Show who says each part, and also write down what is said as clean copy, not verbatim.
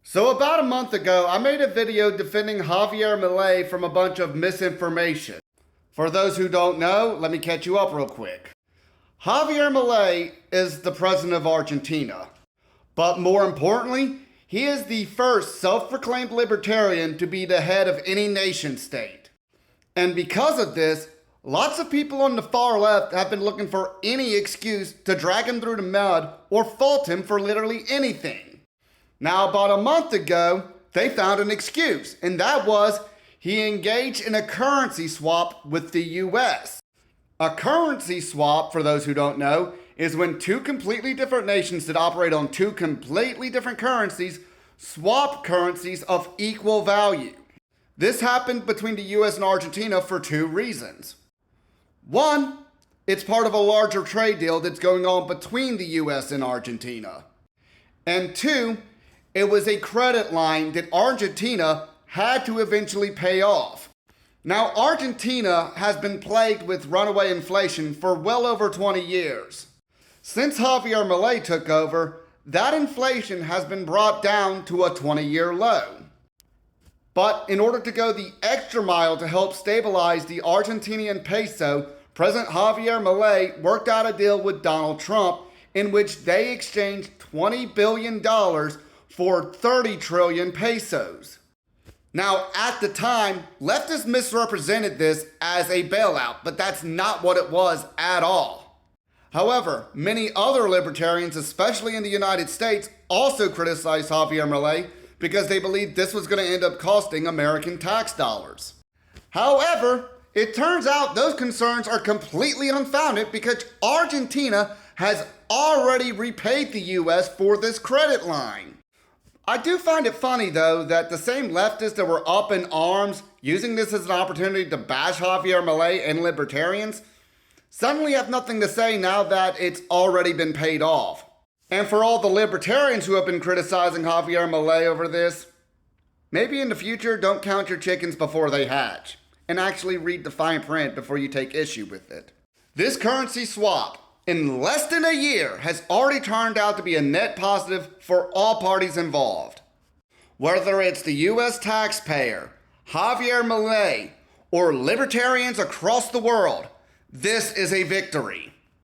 Speaker 1: So about a month ago, I made a video defending Javier Milei from a bunch of misinformation. For those who don't know, let me catch you up real quick. Javier Milei is the president of Argentina. But more importantly, he is the first self-proclaimed libertarian to be the head of any nation state. And because of this, lots of people on the far left have been looking for any excuse to drag him through the mud or fault him for literally anything. Now, about a month ago, they found an excuse, and that was he engaged in a currency swap with the US. A currency swap, for those who don't know, is when two completely different nations that operate on two completely different currencies swap currencies of equal value. This happened between the US and Argentina for two reasons. One, it's part of a larger trade deal that's going on between the US and Argentina. And two, it was a credit line that Argentina had to eventually pay off. Now, Argentina has been plagued with runaway inflation for well over 20 years. Since Javier Milei took over, that inflation has been brought down to a 20-year low. But in order to go the extra mile to help stabilize the Argentinian peso, President Javier Milei worked out a deal with Donald Trump in which they exchanged $20 billion for 30 trillion pesos. Now, at the time, leftists misrepresented this as a bailout, but that's not what it was at all. However, many other libertarians, especially in the United States, also criticized Javier Milei because they believed this was going to end up costing American tax dollars. However, it turns out those concerns are completely unfounded because Argentina has already repaid the US for this credit line. I do find it funny, though, that the same leftists that were up in arms using this as an opportunity to bash Javier Milei and libertarians suddenly have nothing to say now that it's already been paid off. And for all the libertarians who have been criticizing Javier Milei over this, maybe in the future don't count your chickens before they hatch and actually read the fine print before you take issue with it. This currency swap, in less than a year, has already turned out to be a net positive for all parties involved. Whether it's the US taxpayer, Javier Milei, or libertarians across the world, this is a victory.